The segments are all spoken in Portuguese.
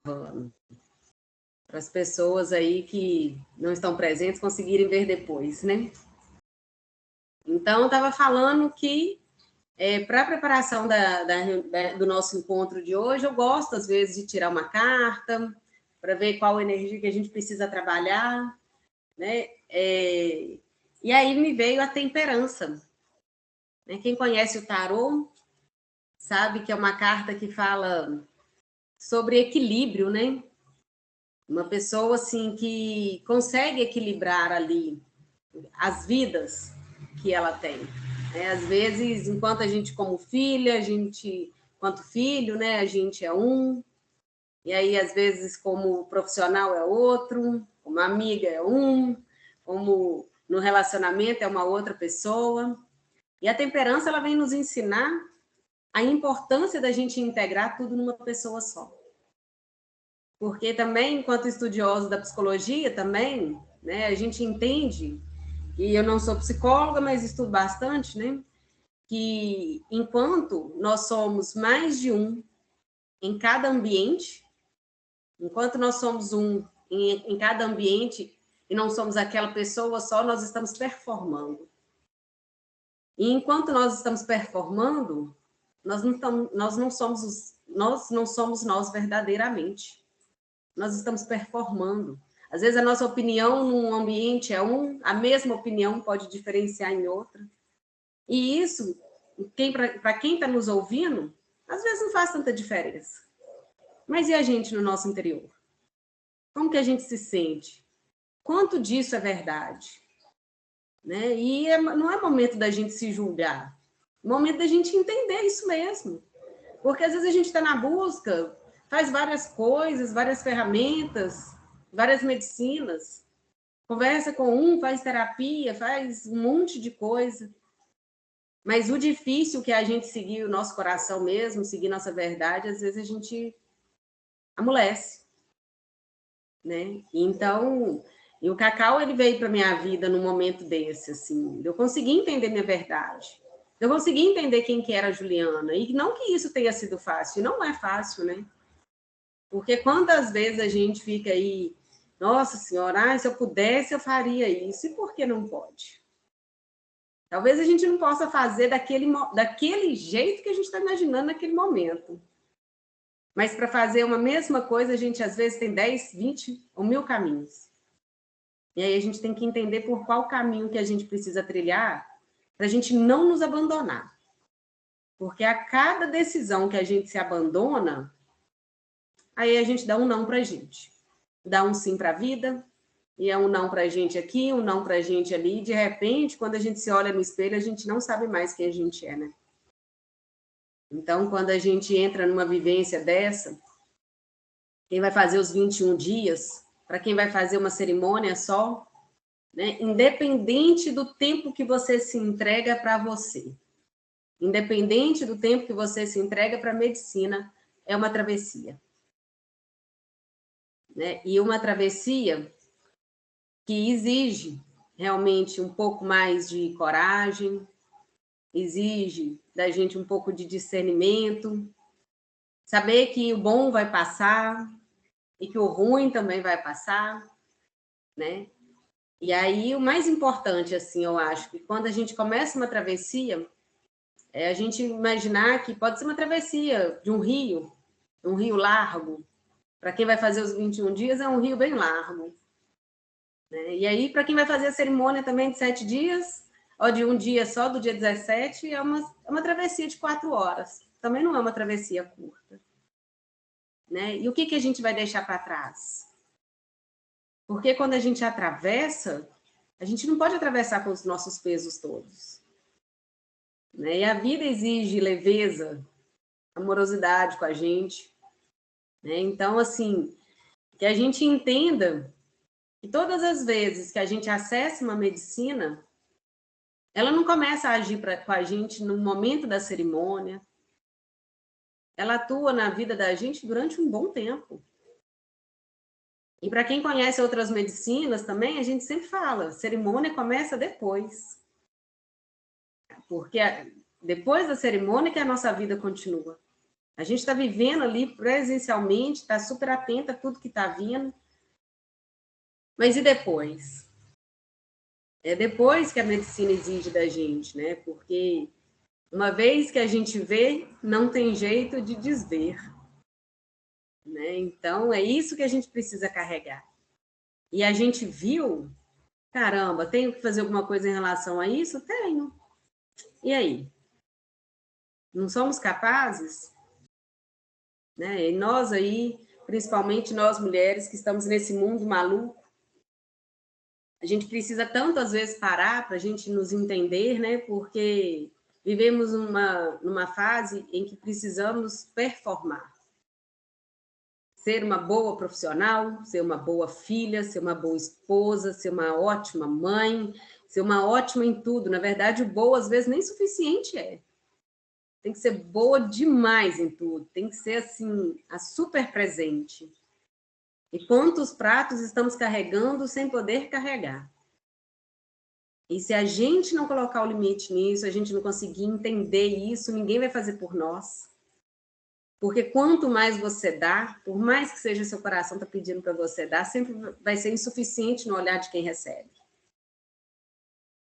para as pessoas aí que não estão presentes conseguirem ver depois, né? Então, eu estava falando que para a preparação do nosso encontro de hoje, eu gosto, às vezes, de tirar uma carta para ver qual energia que a gente precisa trabalhar, né? E aí me veio a temperança. Né? Quem conhece o tarô sabe que é uma carta que fala sobre equilíbrio, né? Uma pessoa assim que consegue equilibrar ali as vidas que ela tem. Né? Às vezes, enquanto a gente como filha, enquanto filho, né, a gente é um, e aí às vezes como profissional é outro, como amiga é um, como no relacionamento é uma outra pessoa. E a temperança ela vem nos ensinar a importância da gente integrar tudo numa pessoa só. Porque também, enquanto estudioso da psicologia, também, né, a gente entende, e eu não sou psicóloga, mas estudo bastante, né, que enquanto nós somos mais de um em cada ambiente, enquanto nós somos um em cada ambiente e não somos aquela pessoa só, nós estamos performando. E enquanto nós estamos performando, nós não somos nós verdadeiramente. Nós estamos performando. Às vezes a nossa opinião num ambiente é a mesma opinião pode diferenciar em outra. E isso, para quem está nos ouvindo, às vezes não faz tanta diferença. Mas e a gente no nosso interior? Como que a gente se sente? Quanto disso é verdade? Né? E não é momento da gente se julgar. É momento da gente entender isso mesmo. Porque às vezes a gente está na busca, faz várias coisas, várias ferramentas, várias medicinas, conversa com um, faz terapia, faz um monte de coisa. Mas o difícil que é a gente seguir o nosso coração mesmo, seguir nossa verdade, às vezes a gente amolece, né? Então, e o Cacau ele veio para minha vida num momento desse, assim, eu consegui entender minha verdade. Eu consegui entender quem que era a Juliana, e não que isso tenha sido fácil, não é fácil, né? Porque quantas vezes a gente fica aí, nossa senhora, se eu pudesse eu faria isso, e por que não pode? Talvez a gente não possa fazer daquele jeito que a gente está imaginando naquele momento. Mas para fazer uma mesma coisa, a gente às vezes tem 10, 20 ou 1000 caminhos. E aí a gente tem que entender por qual caminho que a gente precisa trilhar para a gente não nos abandonar. Porque a cada decisão que a gente se abandona, aí a gente dá um não para a gente. Dá um sim para a vida, e é um não para a gente aqui, um não para a gente ali. E de repente, quando a gente se olha no espelho, a gente não sabe mais quem a gente é, né? Então, quando a gente entra numa vivência dessa, quem vai fazer os 21 dias, para quem vai fazer uma cerimônia só, né? Independente do tempo que você se entrega para você, independente do tempo que você se entrega para a medicina, é uma travessia. Né? E uma travessia que exige realmente um pouco mais de coragem, exige da gente um pouco de discernimento, saber que o bom vai passar e que o ruim também vai passar, né? E aí o mais importante, assim, eu acho que quando a gente começa uma travessia, é a gente imaginar que pode ser uma travessia de um rio largo. Para quem vai fazer os 21 dias, é um rio bem largo. Né? E aí, para quem vai fazer a cerimônia também de 7 dias, ou de um dia só, do dia 17, é uma travessia de 4 horas. Também não é uma travessia curta. Né? E o que a gente vai deixar para trás? Porque quando a gente atravessa, a gente não pode atravessar com os nossos pesos todos. Né? E a vida exige leveza, amorosidade com a gente. Né? Então, assim, que a gente entenda que todas as vezes que a gente acessa uma medicina, ela não começa a agir com a gente no momento da cerimônia, ela atua na vida da gente durante um bom tempo. E para quem conhece outras medicinas também, a gente sempre fala, cerimônia começa depois. Porque depois da cerimônia que a nossa vida continua. A gente está vivendo ali presencialmente, está super atenta a tudo que está vindo. Mas e depois? É depois que a medicina exige da gente, né? Porque uma vez que a gente vê, não tem jeito de desver, né? Então, é isso que a gente precisa carregar. E a gente viu, caramba, tenho que fazer alguma coisa em relação a isso? Tenho. E aí? Não somos capazes? Né? E nós aí, principalmente nós mulheres que estamos nesse mundo maluco, a gente precisa tanto, às vezes, parar para a gente nos entender, né? Porque vivemos numa fase em que precisamos performar. Ser uma boa profissional, ser uma boa filha, ser uma boa esposa, ser uma ótima mãe, ser uma ótima em tudo. Na verdade, o boa, às vezes, nem suficiente é. Tem que ser boa demais em tudo. Tem que ser, assim, a super presente. E quantos pratos estamos carregando sem poder carregar? E se a gente não colocar o limite nisso, a gente não conseguir entender isso, ninguém vai fazer por nós. Porque quanto mais você dá, por mais que seja seu coração está pedindo para você dar, sempre vai ser insuficiente no olhar de quem recebe.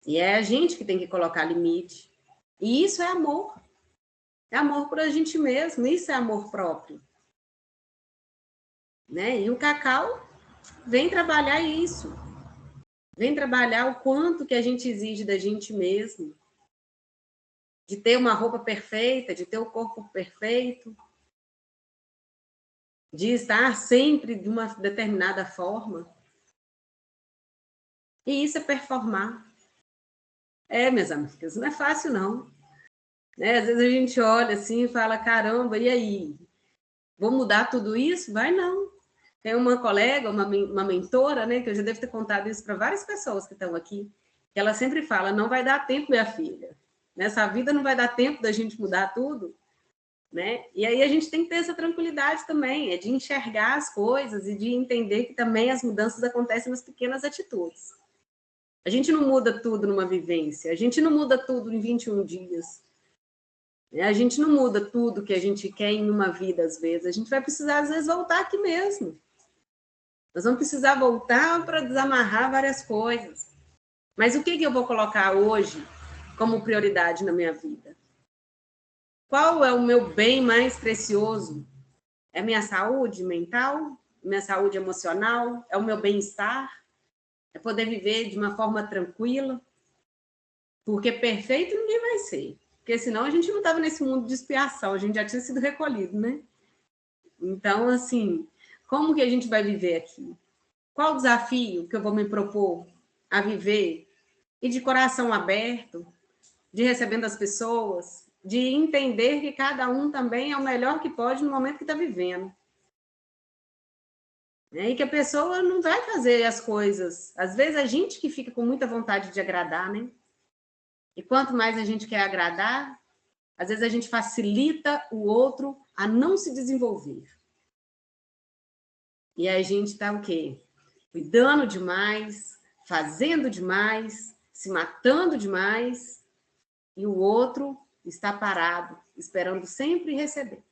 E é a gente que tem que colocar limite. E isso é amor. É amor por a gente mesmo, isso é amor próprio. Né? E o Cacau vem trabalhar isso. Vem trabalhar o quanto que a gente exige da gente mesmo. De ter uma roupa perfeita, de ter o corpo perfeito, de estar sempre de uma determinada forma. E isso é performar. É, minhas amigas, não é fácil, não. Né? Às vezes a gente olha assim e fala, caramba, e aí? Vou mudar tudo isso? Vai não. Tem uma colega, uma mentora, né, que eu já devo ter contado isso para várias pessoas que estão aqui, que ela sempre fala, não vai dar tempo, minha filha. Nessa vida não vai dar tempo da gente mudar tudo. Né? E aí a gente tem que ter essa tranquilidade também, é de enxergar as coisas e de entender que também as mudanças acontecem nas pequenas atitudes. A gente não muda tudo numa vivência, a gente não muda tudo em 21 dias. Né? A gente não muda tudo que a gente quer em uma vida, às vezes. A gente vai precisar, às vezes, voltar aqui mesmo. Nós vamos precisar voltar para desamarrar várias coisas. Mas o que eu vou colocar hoje como prioridade na minha vida? Qual é o meu bem mais precioso? É minha saúde mental? Minha saúde emocional? É o meu bem-estar? É poder viver de uma forma tranquila? Porque perfeito ninguém vai ser. Porque senão a gente não estava nesse mundo de expiação, a gente já tinha sido recolhido, né? Então, assim, como que a gente vai viver aqui? Qual o desafio que eu vou me propor a viver? E de coração aberto, de recebendo as pessoas, de entender que cada um também é o melhor que pode no momento que está vivendo. E que a pessoa não vai fazer as coisas. Às vezes a gente que fica com muita vontade de agradar, né? E quanto mais a gente quer agradar, às vezes a gente facilita o outro a não se desenvolver. E a gente está o quê? Cuidando demais, fazendo demais, se matando demais, e o outro está parado, esperando sempre receber.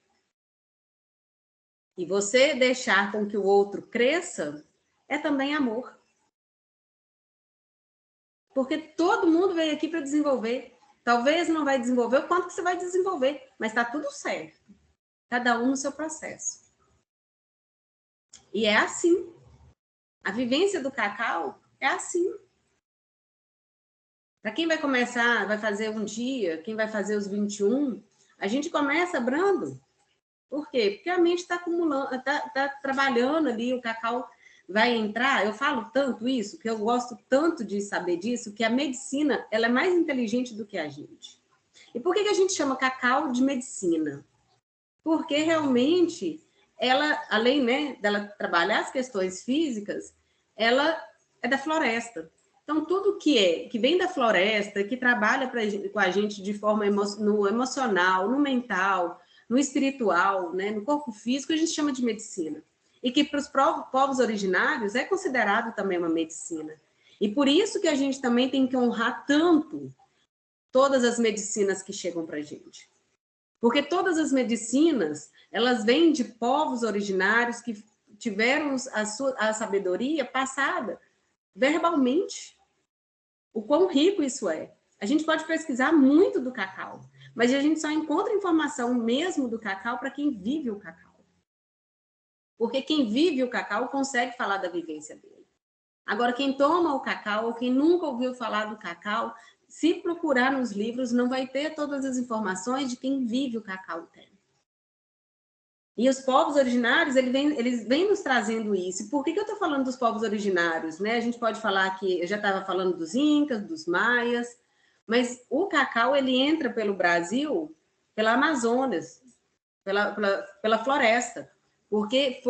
E você deixar com que o outro cresça é também amor. Porque todo mundo veio aqui para desenvolver. Talvez não vai desenvolver o quanto que você vai desenvolver, mas está tudo certo. Cada um no seu processo. E é assim. A vivência do Cacau é assim. Para quem vai começar, vai fazer um dia, quem vai fazer os 21, a gente começa brando. Por quê? Porque a mente está acumulando, está trabalhando ali, o Cacau vai entrar. Eu falo tanto isso, que eu gosto tanto de saber disso, que a medicina ela é mais inteligente do que a gente. E por que a gente chama Cacau de medicina? Porque realmente ela, além, né, dela trabalhar as questões físicas, ela é da floresta. Então, tudo que vem da floresta, que trabalha com a gente de forma no emocional, no mental, no espiritual, né, no corpo físico, a gente chama de medicina. E que para os povos originários é considerado também uma medicina. E por isso que a gente também tem que honrar tanto todas as medicinas que chegam para a gente. Porque todas as medicinas, elas vêm de povos originários que tiveram a sabedoria passada verbalmente. O quão rico isso é. A gente pode pesquisar muito do cacau, mas a gente só encontra informação mesmo do cacau para quem vive o cacau. Porque quem vive o cacau consegue falar da vivência dele. Agora, quem toma o cacau, ou quem nunca ouviu falar do cacau, se procurar nos livros, não vai ter todas as informações de quem vive o cacau tem. E os povos originários, eles vêm nos trazendo isso. E por que eu estou falando dos povos originários? Né? A gente pode falar que, eu já estava falando dos incas, dos maias, mas o cacau, ele entra pelo Brasil, pela Amazonas, pela floresta. Porque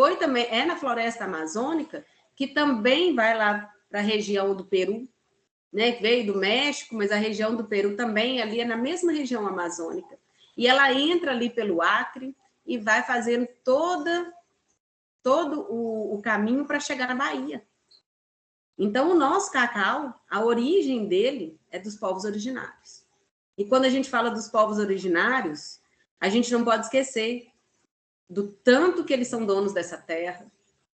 é na floresta amazônica que também vai lá para a região do Peru, né? Veio do México, mas a região do Peru também ali é na mesma região amazônica. E ela entra ali pelo Acre e vai fazendo todo o caminho para chegar na Bahia. Então, o nosso cacau, a origem dele é dos povos originários. E quando a gente fala dos povos originários, a gente não pode esquecer do tanto que eles são donos dessa terra,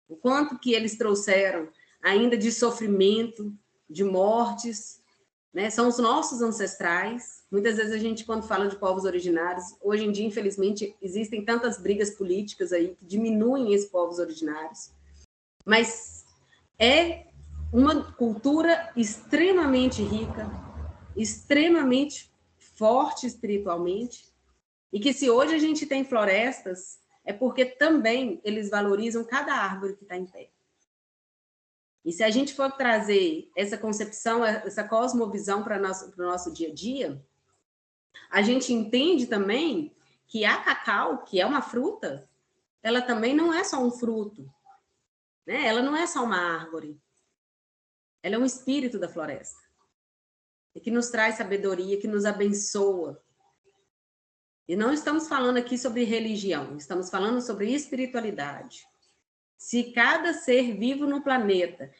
o quanto que eles trouxeram ainda de sofrimento, de mortes, né? São os nossos ancestrais. Muitas vezes a gente, quando fala de povos originários, hoje em dia, infelizmente, existem tantas brigas políticas aí que diminuem esses povos originários. Mas é uma cultura extremamente rica, extremamente forte espiritualmente, e que se hoje a gente tem florestas, é porque também eles valorizam cada árvore que está em pé. E se a gente for trazer essa concepção, essa cosmovisão para o nosso dia a dia, a gente entende também que a cacau, que é uma fruta, ela também não é só um fruto, né? Ela não é só uma árvore. Ela é um espírito da floresta. E que nos traz sabedoria, que nos abençoa. E não estamos falando aqui sobre religião, estamos falando sobre espiritualidade. Se cada ser vivo no planeta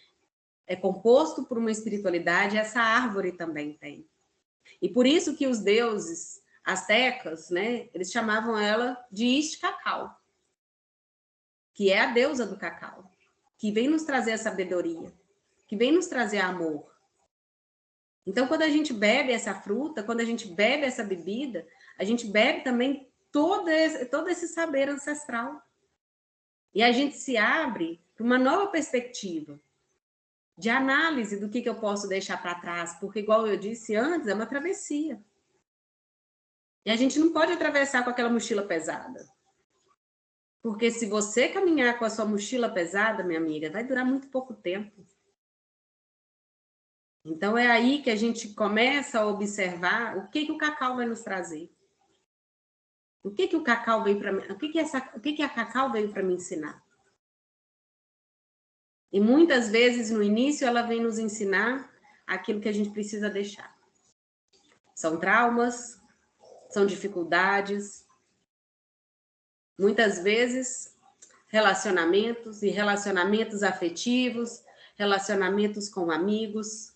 é composto por uma espiritualidade, essa árvore também tem. E por isso que os deuses astecas, né, eles chamavam ela de Ixcacau, que é a deusa do cacau, que vem nos trazer a sabedoria, que vem nos trazer amor. Então, quando a gente bebe essa fruta, quando a gente bebe essa bebida, a gente bebe também todo esse saber ancestral. E a gente se abre para uma nova perspectiva de análise do que eu posso deixar para trás, porque, igual eu disse antes, é uma travessia. E a gente não pode atravessar com aquela mochila pesada. Porque se você caminhar com a sua mochila pesada, minha amiga, vai durar muito pouco tempo. Então, é aí que a gente começa a observar o que o cacau vai nos trazer. O que o cacau veio para mim? O que a cacau veio para me ensinar? E muitas vezes, no início, ela vem nos ensinar aquilo que a gente precisa deixar. São traumas, são dificuldades, muitas vezes relacionamentos e relacionamentos afetivos, relacionamentos com amigos.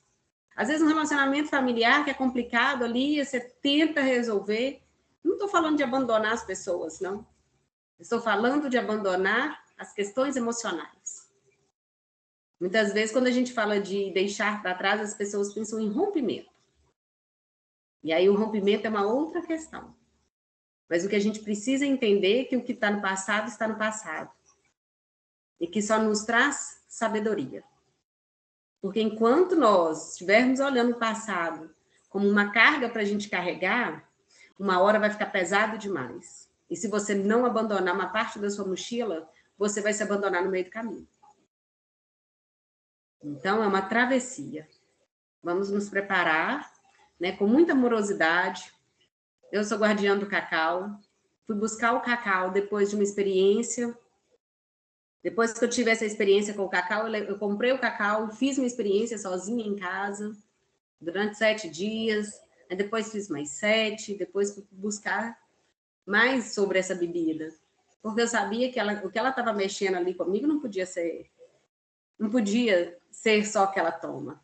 Às vezes um relacionamento familiar que é complicado ali, você tenta resolver. Não estou falando de abandonar as pessoas, não. Estou falando de abandonar as questões emocionais. Muitas vezes, quando a gente fala de deixar para trás, as pessoas pensam em rompimento. E aí o rompimento é uma outra questão. Mas o que a gente precisa entender é que o que está no passado está no passado. E que só nos traz sabedoria. Porque enquanto nós estivermos olhando o passado como uma carga para a gente carregar, uma hora vai ficar pesado demais. E se você não abandonar uma parte da sua mochila, você vai se abandonar no meio do caminho. Então, é uma travessia. Vamos nos preparar, né, com muita amorosidade. Eu sou guardiã do cacau. Fui buscar o cacau depois de uma experiência. Depois que eu tive essa experiência com o cacau, eu comprei o cacau, fiz uma experiência sozinha em casa, durante 7 dias. Aí depois fiz mais 7, depois fui buscar mais sobre essa bebida. Porque eu sabia que o que ela estava mexendo ali comigo não podia ser só que ela toma.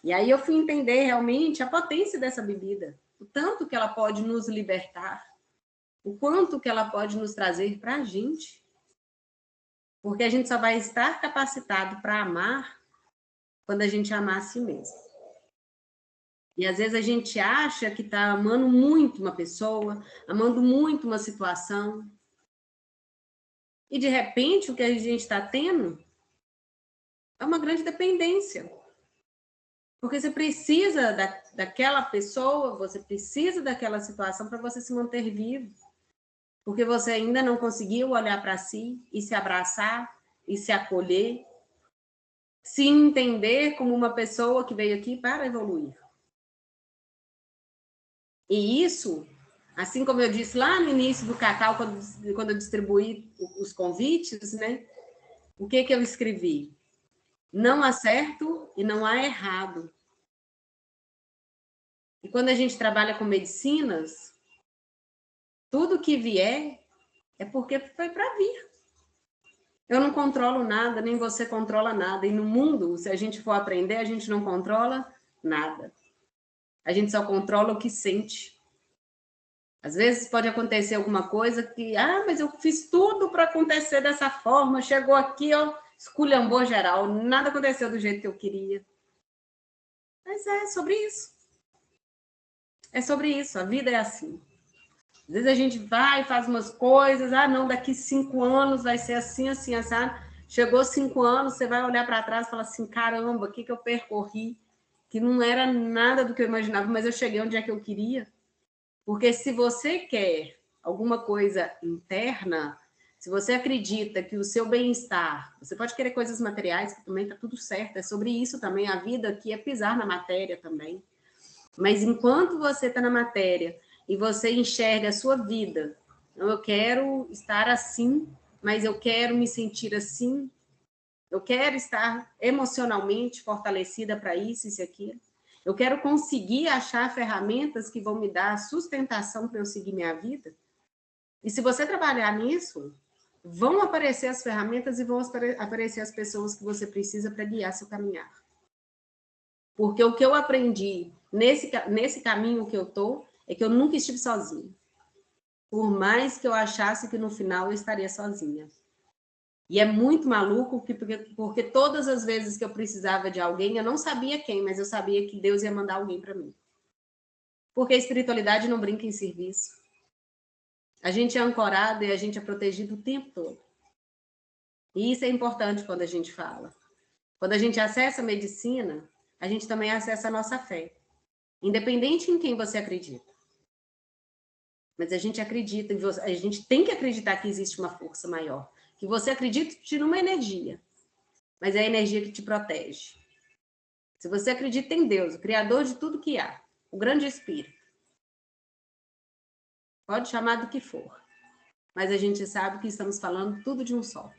E aí eu fui entender realmente a potência dessa bebida, o tanto que ela pode nos libertar, o quanto que ela pode nos trazer para a gente. Porque a gente só vai estar capacitado para amar quando a gente amar a si mesmo. E às vezes a gente acha que está amando muito uma pessoa, amando muito uma situação. E de repente o que a gente está tendo é uma grande dependência. Porque você precisa daquela pessoa, você precisa daquela situação para você se manter vivo. Porque você ainda não conseguiu olhar para si e se abraçar e se acolher, se entender como uma pessoa que veio aqui para evoluir. E isso, assim como eu disse lá no início do Cacau, quando eu distribuí os convites, né? O que eu escrevi? Não há certo e não há errado. E quando a gente trabalha com medicinas, tudo que vier é porque foi para vir. Eu não controlo nada, nem você controla nada. E no mundo, se a gente for aprender, a gente não controla nada. A gente só controla o que sente. Às vezes pode acontecer alguma coisa que, mas eu fiz tudo para acontecer dessa forma, chegou aqui, ó, esculhambou geral, nada aconteceu do jeito que eu queria. Mas é sobre isso. É sobre isso, a vida é assim. Às vezes a gente vai, faz umas coisas, não, daqui 5 anos vai ser assim, assim, assim. Chegou 5 anos, você vai olhar para trás e falar assim, caramba, o que eu percorri? Que não era nada do que eu imaginava, mas eu cheguei onde é que eu queria. Porque se você quer alguma coisa interna, se você acredita que o seu bem-estar, você pode querer coisas materiais, que também está tudo certo, é sobre isso também, a vida aqui é pisar na matéria também. Mas enquanto você está na matéria e você enxerga a sua vida, eu quero estar assim, mas eu quero me sentir assim, eu quero estar emocionalmente fortalecida para isso e aquilo. Eu quero conseguir achar ferramentas que vão me dar sustentação para eu seguir minha vida. E se você trabalhar nisso, vão aparecer as ferramentas e vão aparecer as pessoas que você precisa para guiar seu caminhar. Porque o que eu aprendi nesse caminho que eu tô é que eu nunca estive sozinha. Por mais que eu achasse que no final eu estaria sozinha. E é muito maluco porque todas as vezes que eu precisava de alguém, eu não sabia quem, mas eu sabia que Deus ia mandar alguém para mim. Porque a espiritualidade não brinca em serviço. A gente é ancorado e a gente é protegido o tempo todo. E isso é importante quando a gente fala. Quando a gente acessa a medicina, a gente também acessa a nossa fé. Independente em quem você acredita. Mas a gente acredita, a gente tem que acreditar que existe uma força maior. Que você acredite numa energia, mas é a energia que te protege. Se você acredita em Deus, o Criador de tudo que há, o grande Espírito, pode chamar do que for, mas a gente sabe que estamos falando tudo de um só.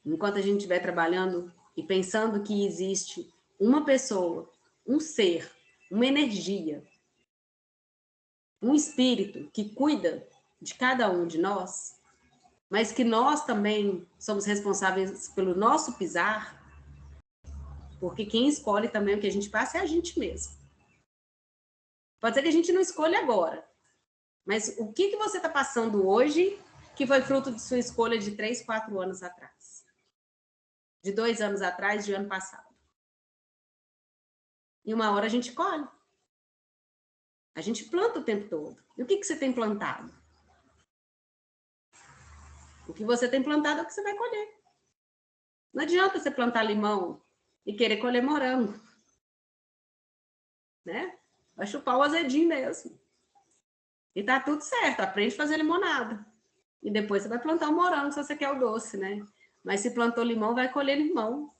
Enquanto a gente estiver trabalhando e pensando que existe uma pessoa, um ser, uma energia, um espírito que cuida de cada um de nós, mas que nós também somos responsáveis pelo nosso pisar, porque quem escolhe também o que a gente passa é a gente mesmo. Pode ser que a gente não escolha agora, mas o que você está passando hoje que foi fruto de sua escolha de 3, 4 anos atrás? De 2 anos atrás, de ano passado. E uma hora a gente colhe. A gente planta o tempo todo. E o que você tem plantado? O que você tem plantado é o que você vai colher. Não adianta você plantar limão e querer colher morango. Né? Vai chupar o azedinho mesmo. E tá tudo certo, aprende a fazer limonada. E depois você vai plantar um morango se você quer o doce, né? Mas se plantou limão, vai colher limão.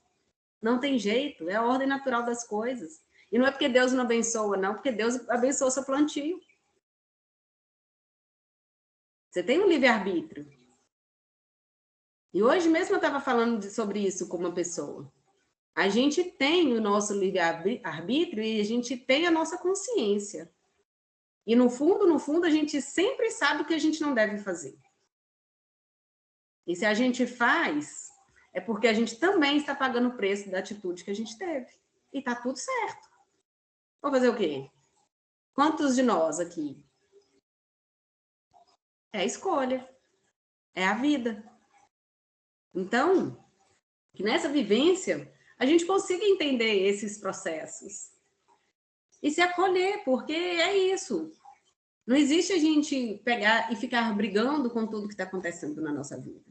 Não tem jeito, é a ordem natural das coisas. E não é porque Deus não abençoa, não, porque Deus abençoa seu plantio. Você tem um livre-arbítrio. E hoje mesmo eu estava falando sobre isso com uma pessoa. A gente tem o nosso livre-arbítrio e a gente tem a nossa consciência. E no fundo, a gente sempre sabe o que a gente não deve fazer. E se a gente faz, é porque a gente também está pagando o preço da atitude que a gente teve. E tá tudo certo. Vou fazer o quê? Quantos de nós aqui É a escolha, é a vida. Então, que nessa vivência a gente consiga entender esses processos e se acolher, porque é isso. Não existe a gente pegar e ficar brigando com tudo que está acontecendo na nossa vida.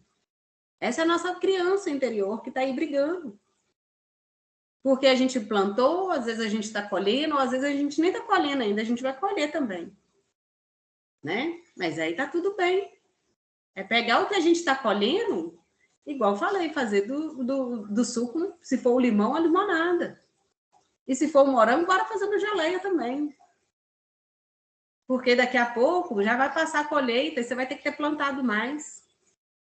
Essa é a nossa criança interior que está aí brigando. Porque a gente plantou, às vezes a gente está colhendo, ou às vezes a gente nem está colhendo ainda, a gente vai colher também. Né? Mas aí tá tudo bem. É pegar o que a gente está colhendo, igual eu falei, fazer do suco, se for o limão, a limonada. E se for o morango, bora fazendo geleia também. Porque daqui a pouco já vai passar a colheita e você vai ter que ter plantado mais.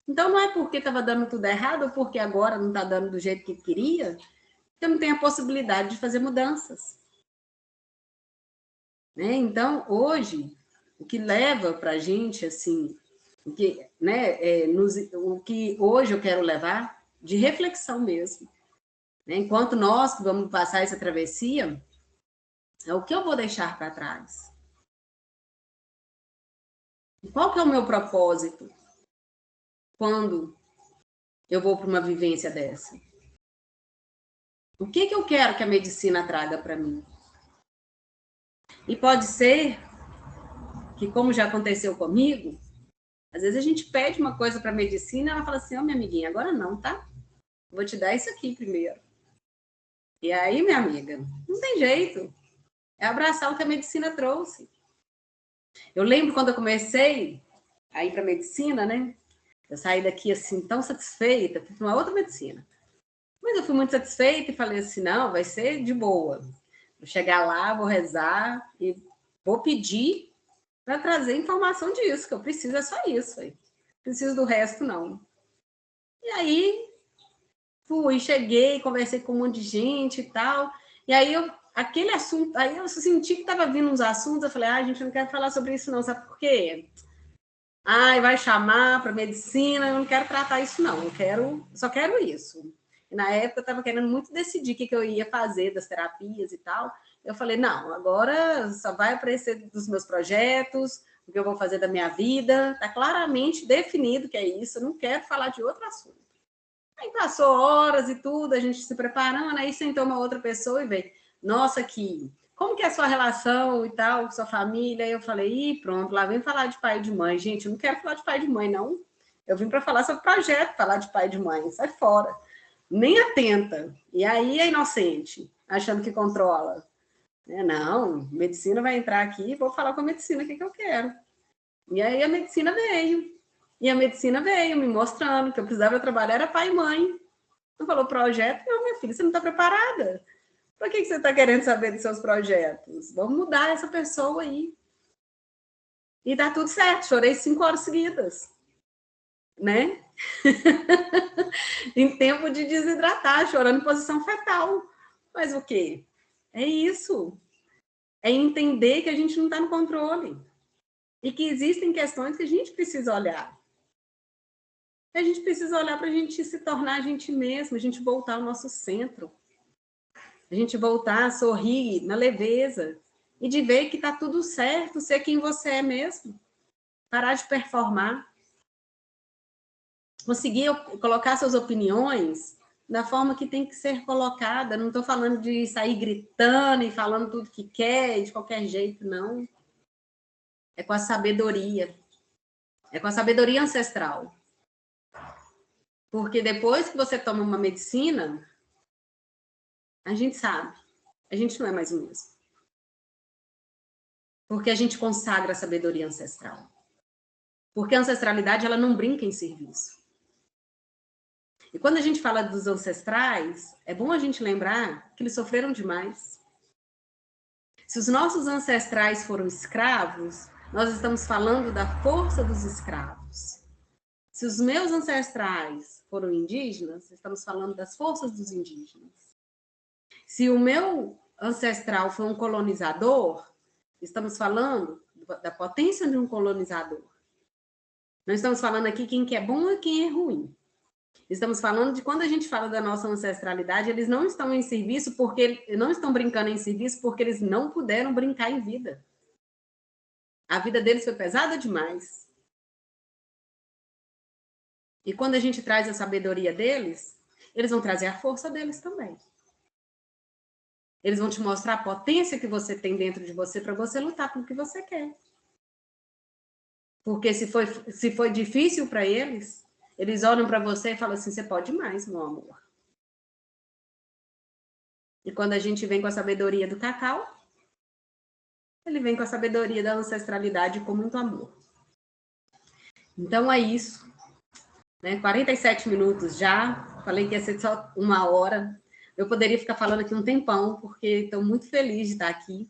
Então não é porque estava dando tudo errado ou porque agora não está dando do jeito que queria, que não tem a possibilidade de fazer mudanças. Né? Então, hoje, o que leva para a gente, assim, o que, né, o que hoje eu quero levar, de reflexão mesmo, né? Enquanto nós que vamos passar essa travessia, é o que eu vou deixar para trás. Qual que é o meu propósito quando eu vou para uma vivência dessa? O que eu quero que a medicina traga para mim? E pode ser que, como já aconteceu comigo, às vezes a gente pede uma coisa para a medicina e ela fala assim, minha amiguinha, agora não, tá? Vou te dar isso aqui primeiro. E aí, minha amiga, não tem jeito. É abraçar o que a medicina trouxe. Eu lembro quando eu comecei a ir para a medicina, né? Eu saí daqui assim, tão satisfeita, fui para uma outra medicina. Mas eu fui muito satisfeita e falei assim, não, vai ser de boa. Vou chegar lá, vou rezar e vou pedir para trazer informação disso, que eu preciso é só isso. Não preciso do resto, não. E aí, fui, cheguei, conversei com um monte de gente e tal. E aí, aquele assunto, aí eu senti que estava vindo uns assuntos, eu falei, gente, eu não quero falar sobre isso não, sabe por quê? Vai chamar para medicina, eu não quero tratar isso não, só quero isso. E na época eu estava querendo muito decidir o que eu ia fazer das terapias e tal. Eu falei, não, agora só vai aparecer dos meus projetos, o que eu vou fazer da minha vida, está claramente definido que é isso, eu não quero falar de outro assunto. Aí passou horas e tudo, a gente se preparando, aí sentou uma outra pessoa e veio, nossa, como que é a sua relação e tal, com sua família? Aí eu falei, pronto, lá vem falar de pai e de mãe. Gente, eu não quero falar de pai e de mãe, não. Eu vim para falar sobre projeto, falar de pai e de mãe, sai fora. Nem atenta. E aí é inocente, achando que controla. Não, medicina vai entrar aqui, vou falar com a medicina o que eu quero. E aí a medicina veio. E a medicina veio me mostrando que eu precisava trabalhar, era pai e mãe. Não falou projeto? Não, minha filha, você não está preparada. Para que você está querendo saber dos seus projetos? Vamos mudar essa pessoa aí. E dá tudo certo. Chorei 5 horas seguidas. Né? Em tempo de desidratar, chorando em posição fetal. Mas o quê? É isso. É entender que a gente não está no controle. E que existem questões que a gente precisa olhar. A gente precisa olhar para a gente se tornar a gente mesmo, a gente voltar ao nosso centro. A gente voltar a sorrir na leveza e de ver que está tudo certo, ser quem você é mesmo. Parar de performar. Conseguir colocar suas opiniões da forma que tem que ser colocada. Não estou falando de sair gritando e falando tudo que quer, de qualquer jeito, não. É com a sabedoria. É com a sabedoria ancestral. Porque depois que você toma uma medicina, a gente sabe, a gente não é mais o mesmo. Porque a gente consagra a sabedoria ancestral. Porque a ancestralidade, ela não brinca em serviço. E quando a gente fala dos ancestrais, é bom a gente lembrar que eles sofreram demais. Se os nossos ancestrais foram escravos, nós estamos falando da força dos escravos. Se os meus ancestrais foram indígenas, estamos falando das forças dos indígenas. Se o meu ancestral foi um colonizador, estamos falando da potência de um colonizador. Não estamos falando aqui quem que é bom e quem é ruim. Estamos falando de quando a gente fala da nossa ancestralidade, eles não estão em serviço porque não estão brincando em serviço porque eles não puderam brincar em vida. A vida deles foi pesada demais. E quando a gente traz a sabedoria deles, eles vão trazer a força deles também. Eles vão te mostrar a potência que você tem dentro de você para você lutar pelo que você quer. Porque se foi difícil para eles, eles olham para você e falam assim, você pode mais, meu amor. E quando a gente vem com a sabedoria do cacau, ele vem com a sabedoria da ancestralidade com muito amor. Então é isso. Né? 47 minutos já. Falei que ia ser só 1 hora. Eu poderia ficar falando aqui um tempão, porque estou muito feliz de estar aqui.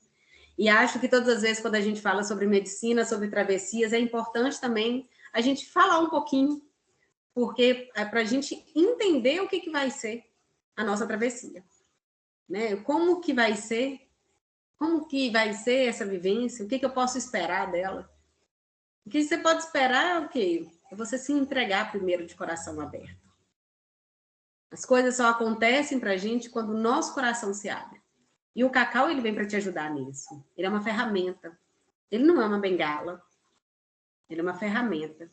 E acho que todas as vezes, quando a gente fala sobre medicina, sobre travessias, é importante também a gente falar um pouquinho, porque é para a gente entender o que vai ser a nossa travessia. Né? Como que vai ser essa vivência, o que eu posso esperar dela. O que você pode esperar é o quê? É você se entregar primeiro de coração aberto. As coisas só acontecem para a gente quando o nosso coração se abre. E o cacau, ele vem para te ajudar nisso. Ele é uma ferramenta. Ele não é uma bengala. Ele é uma ferramenta.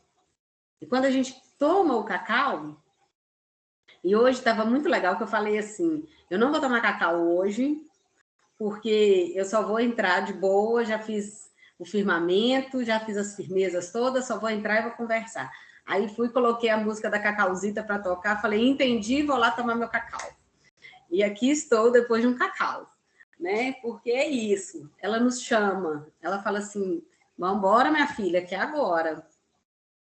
E quando a gente toma o cacau, e hoje estava muito legal que eu falei assim, eu não vou tomar cacau hoje, porque eu só vou entrar de boa, já fiz o firmamento, já fiz as firmezas todas, só vou entrar e vou conversar. Aí fui, coloquei a música da Cacauzita para tocar, falei, entendi, vou lá tomar meu cacau. E aqui estou depois de um cacau, né? Porque é isso, ela nos chama, ela fala assim, vamos embora, minha filha, que é agora.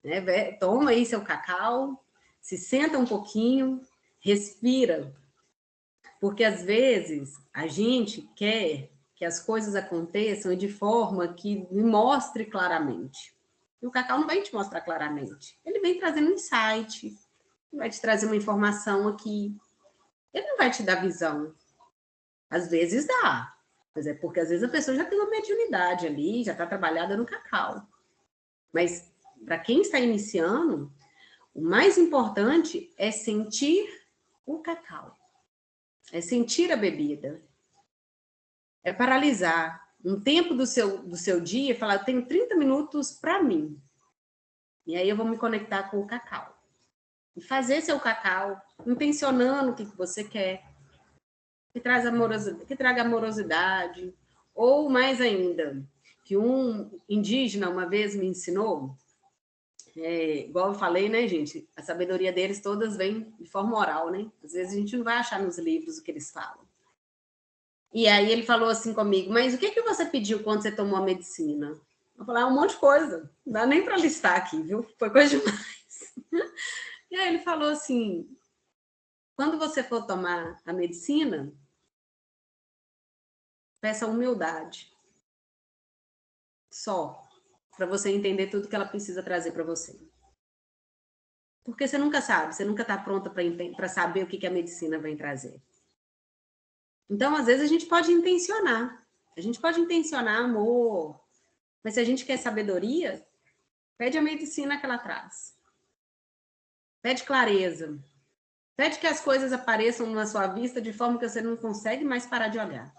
Né? Toma aí seu cacau, se senta um pouquinho, respira, porque às vezes a gente quer que as coisas aconteçam de forma que me mostre claramente. E o cacau não vai te mostrar claramente. Ele vem trazendo um insight, vai te trazer uma informação aqui. Ele não vai te dar visão. Às vezes dá, mas é porque às vezes a pessoa já tem uma mediunidade ali, já está trabalhada no cacau. Mas para quem está iniciando, o mais importante é sentir o cacau. É sentir a bebida. É paralisar um tempo do seu dia e falar, eu tenho 30 minutos para mim. E aí eu vou me conectar com o cacau. E fazer seu cacau, intencionando o que você quer, que traga amorosidade, ou mais ainda, que um indígena uma vez me ensinou, igual eu falei, né, gente, a sabedoria deles todas vem de forma oral, né? Às vezes a gente não vai achar nos livros o que eles falam. E aí ele falou assim comigo, mas o que você pediu quando você tomou a medicina? Eu falei, um monte de coisa, não dá nem para listar aqui, viu? Foi coisa demais. E aí ele falou assim, quando você for tomar a medicina, peça humildade. Só. Para você entender tudo que ela precisa trazer para você. Porque você nunca sabe, você nunca está pronta para saber o que a medicina vai trazer. Então, às vezes, a gente pode intencionar. A gente pode intencionar amor. Mas se a gente quer sabedoria, pede a medicina que ela traz. Pede clareza. Pede que as coisas apareçam na sua vista de forma que você não consegue mais parar de olhar.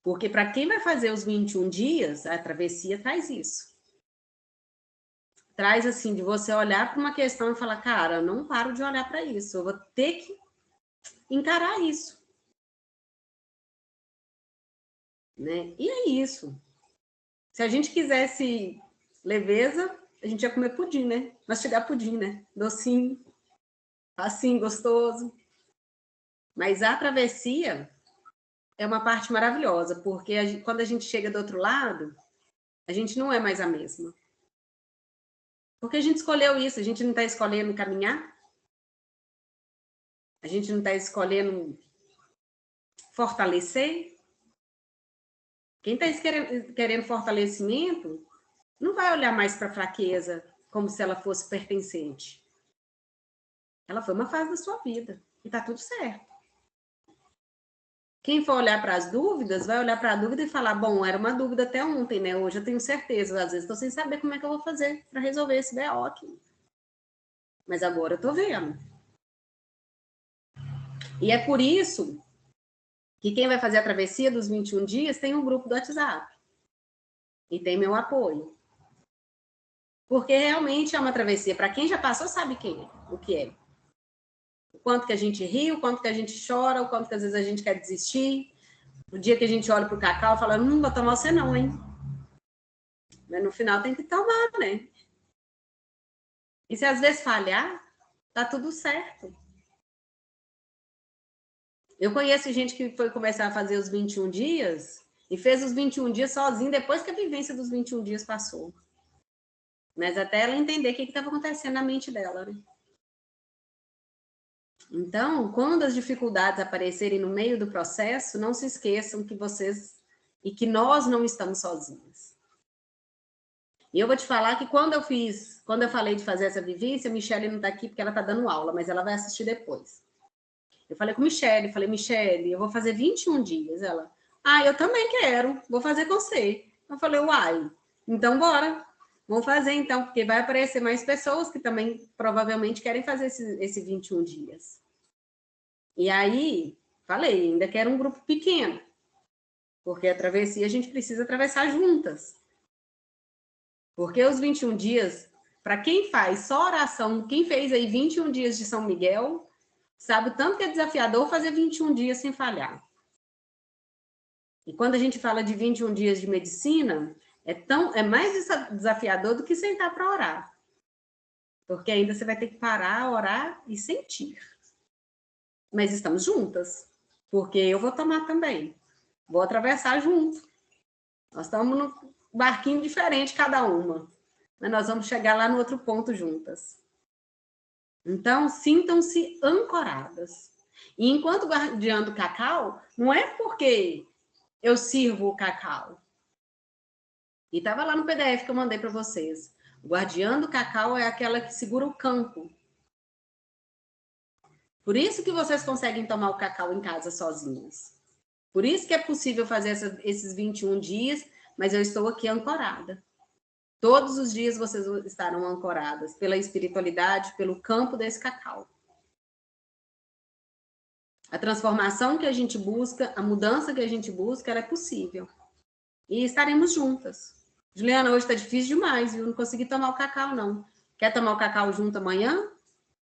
Porque para quem vai fazer os 21 dias, a travessia traz isso. Traz assim, de você olhar para uma questão e falar, cara, eu não paro de olhar para isso. Eu vou ter que encarar isso. Né? E é isso. Se a gente quisesse leveza, a gente ia comer pudim, né? Mastigar pudim, né? Docinho, assim, gostoso. Mas a travessia é uma parte maravilhosa, porque quando a gente chega do outro lado, a gente não é mais a mesma. Porque a gente escolheu isso, a gente não está escolhendo caminhar, a gente não está escolhendo fortalecer. Quem está querendo fortalecimento não vai olhar mais para a fraqueza como se ela fosse pertencente. Ela foi uma fase da sua vida e está tudo certo. Quem for olhar para as dúvidas, vai olhar para a dúvida e falar, bom, era uma dúvida até ontem, né? Hoje eu tenho certeza. Às vezes estou sem saber como é que eu vou fazer para resolver esse BO aqui. Mas agora eu estou vendo. E é por isso que quem vai fazer a travessia dos 21 dias tem um grupo do WhatsApp. E tem meu apoio. Porque realmente é uma travessia. Para quem já passou, sabe o que é. O quanto que a gente ri, o quanto que a gente chora, o quanto que às vezes a gente quer desistir. O dia que a gente olha pro Cacau e fala, não vou tomar você não, hein? Mas no final tem que tomar, né? E se às vezes falhar, tá tudo certo. Eu conheço gente que foi começar a fazer os 21 dias e fez os 21 dias sozinho depois que a vivência dos 21 dias passou. Mas até ela entender o que estava acontecendo na mente dela, né? Então, quando as dificuldades aparecerem no meio do processo, não se esqueçam que vocês e que nós não estamos sozinhos. E eu vou te falar que quando eu falei de fazer essa vivência, a Michelle não está aqui porque ela está dando aula, mas ela vai assistir depois. Eu falei com Michelle, Michelle, eu vou fazer 21 dias. Ela, eu também quero, vou fazer com você. Eu falei, uai, então bora. Vamos fazer então, porque vai aparecer mais pessoas que também provavelmente querem fazer esse 21 dias. E aí, falei, ainda quero um grupo pequeno, porque a travessia a gente precisa atravessar juntas. Porque os 21 dias, para quem faz só oração, quem fez aí 21 dias de São Miguel, sabe o tanto que é desafiador fazer 21 dias sem falhar. E quando a gente fala de 21 dias de medicina, é mais desafiador do que sentar para orar. Porque ainda você vai ter que parar, orar e sentir. Mas estamos juntas, porque eu vou tomar também. Vou atravessar junto. Nós estamos num barquinho diferente cada uma, mas nós vamos chegar lá no outro ponto juntas. Então, sintam-se ancoradas. E enquanto guardiã do cacau, não é porque eu sirvo o cacau. E estava lá no PDF que eu mandei para vocês. O guardiã do cacau é aquela que segura o campo. Por isso que vocês conseguem tomar o cacau em casa sozinhas. Por isso que é possível fazer esses 21 dias, mas eu estou aqui ancorada. Todos os dias vocês estarão ancoradas pela espiritualidade, pelo campo desse cacau. A transformação que a gente busca, a mudança que a gente busca, ela é possível. E estaremos juntas. Juliana, hoje está difícil demais, viu? Não consegui tomar o cacau, não. Quer tomar o cacau junto amanhã?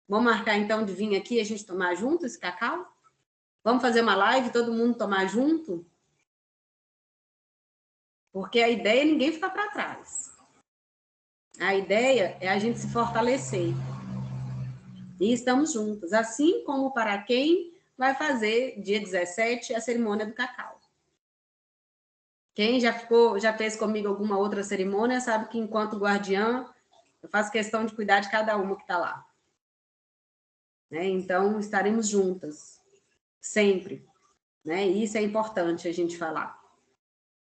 Vamos marcar, então, de vir aqui e a gente tomar junto esse cacau? Vamos fazer uma live, todo mundo tomar junto? Porque a ideia é ninguém ficar para trás. A ideia é a gente se fortalecer. E estamos juntos. Assim como para quem vai fazer, dia 17, a cerimônia do cacau. Quem já fez comigo alguma outra cerimônia, sabe que enquanto guardiã, eu faço questão de cuidar de cada uma que está lá. Né? Então, estaremos juntas, sempre. Né? E isso é importante a gente falar.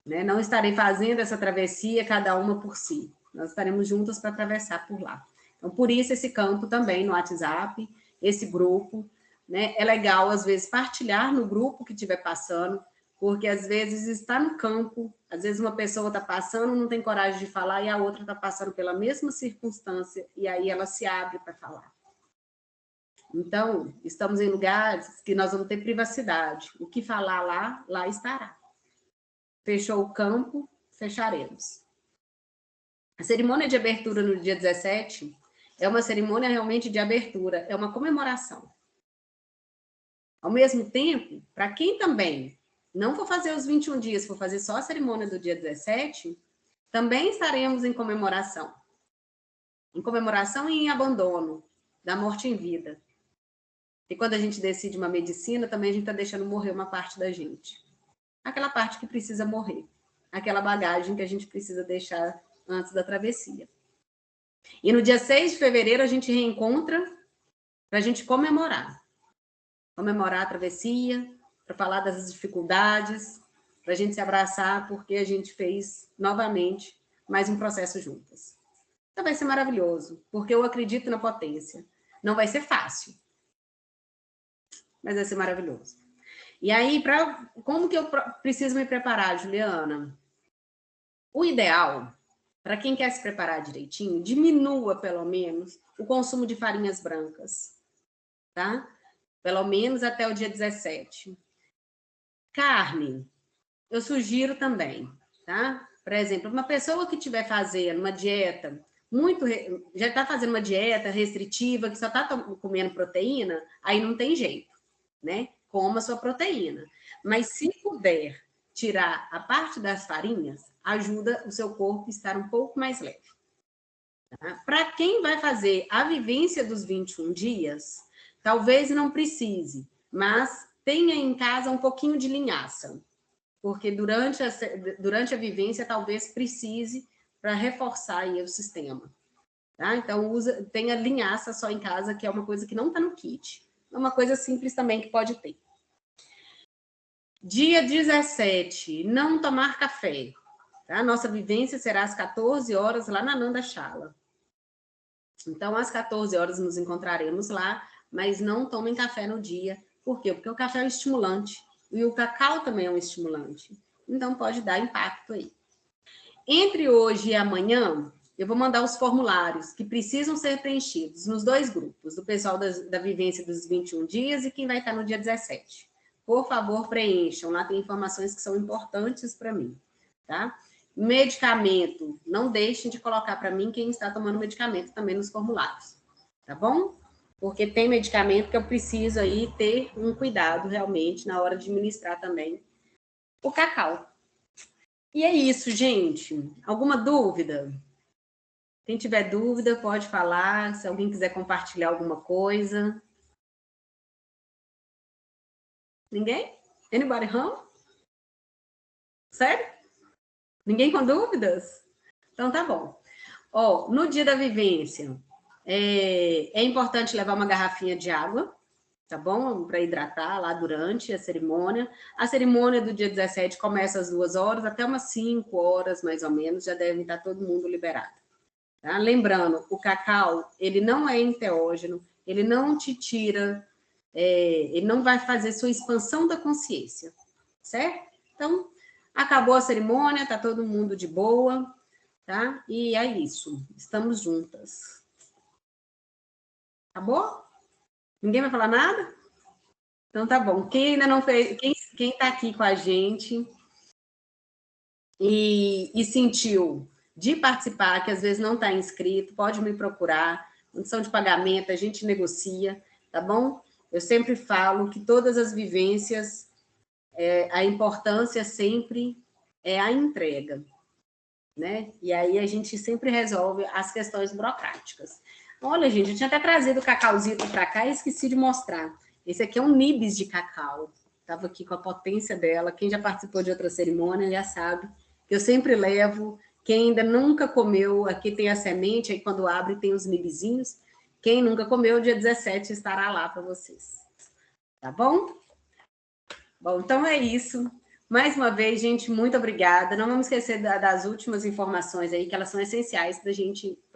Né? Não estarei fazendo essa travessia, cada uma por si. Nós estaremos juntas para atravessar por lá. Então, por isso, esse campo também no WhatsApp, esse grupo. Né? É legal, às vezes, partilhar no grupo que estiver passando, porque, às vezes, está no campo, às vezes uma pessoa está passando, não tem coragem de falar, e a outra está passando pela mesma circunstância, e aí ela se abre para falar. Então, estamos em lugares que nós vamos ter privacidade. O que falar lá, lá estará. Fechou o campo, fecharemos. A cerimônia de abertura no dia 17 é uma cerimônia realmente de abertura, é uma comemoração. Ao mesmo tempo, para quem também não for fazer os 21 dias, for fazer só a cerimônia do dia 17, também estaremos em comemoração. Em comemoração e em abandono da morte em vida. E quando a gente decide uma medicina, também a gente está deixando morrer uma parte da gente. Aquela parte que precisa morrer. Aquela bagagem que a gente precisa deixar antes da travessia. E no dia 6 de fevereiro a gente reencontra para a gente comemorar. Comemorar a travessia, para falar das dificuldades, para a gente se abraçar, porque a gente fez novamente mais um processo juntas. Então vai ser maravilhoso, porque eu acredito na potência. Não vai ser fácil, mas vai ser maravilhoso. E aí, como que eu preciso me preparar, Juliana? O ideal, para quem quer se preparar direitinho, diminua, pelo menos, o consumo de farinhas brancas, tá? Pelo menos até o dia 17. Carne, eu sugiro também, tá? Por exemplo, uma pessoa que estiver fazendo uma dieta já está fazendo uma dieta restritiva, que só está comendo proteína, aí não tem jeito, né? Coma sua proteína. Mas se puder tirar a parte das farinhas, ajuda o seu corpo a estar um pouco mais leve. Tá? Para quem vai fazer a vivência dos 21 dias, talvez não precise, mas tenha em casa um pouquinho de linhaça, porque durante a vivência talvez precise para reforçar aí o sistema. Tá? Então, tenha linhaça só em casa, que é uma coisa que não está no kit. É uma coisa simples também que pode ter. Dia 17, não tomar café. Tá? Nossa vivência será às 14 horas lá na Nanda Chala. Então, às 14 horas nos encontraremos lá, mas não tomem café no dia. Por quê? Porque o café é um estimulante e o cacau também é um estimulante. Então, pode dar impacto aí. Entre hoje e amanhã, eu vou mandar os formulários que precisam ser preenchidos nos 2 grupos, do pessoal da vivência dos 21 dias e quem vai estar no dia 17. Por favor, preencham. Lá tem informações que são importantes para mim, tá? Medicamento, não deixem de colocar para mim quem está tomando medicamento também nos formulários, tá bom? Porque tem medicamento que eu preciso aí ter um cuidado realmente na hora de administrar também o cacau. E é isso, gente. Alguma dúvida? Quem tiver dúvida, pode falar. Se alguém quiser compartilhar alguma coisa. Ninguém? Anybody home? Sério? Ninguém com dúvidas? Então tá bom. Ó, no dia da vivência, é importante levar uma garrafinha de água, tá bom? Para hidratar lá durante a cerimônia. A cerimônia do dia 17 começa às 2 horas, até umas 5 horas, mais ou menos, já deve estar todo mundo liberado. Tá? Lembrando, o cacau, ele não é enteógeno, ele não te tira, ele não vai fazer sua expansão da consciência, certo? Então, acabou a cerimônia, tá todo mundo de boa, tá? E é isso, estamos juntas. Acabou? Ninguém vai falar nada? Então tá bom. Quem ainda não fez, quem tá aqui com a gente e sentiu de participar, que às vezes não está inscrito, pode me procurar. Condição de pagamento, a gente negocia, tá bom? Eu sempre falo que todas as vivências, a importância sempre é a entrega, né? E aí a gente sempre resolve as questões burocráticas. Olha, gente, eu tinha até trazido o cacauzito para cá e esqueci de mostrar. Esse aqui é um nibs de cacau. Estava aqui com a potência dela. Quem já participou de outra cerimônia já sabe que eu sempre levo. Quem ainda nunca comeu, aqui tem a semente, aí quando abre tem os nibzinhos. Quem nunca comeu, dia 17 estará lá para vocês. Tá bom? Bom, então é isso. Mais uma vez, gente, muito obrigada. Não vamos esquecer das últimas informações aí, que elas são essenciais para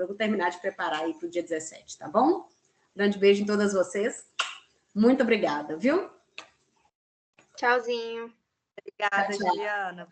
eu terminar de preparar aí para o dia 17, tá bom? Grande beijo em todas vocês. Muito obrigada, viu? Tchauzinho. Obrigada, Juliana.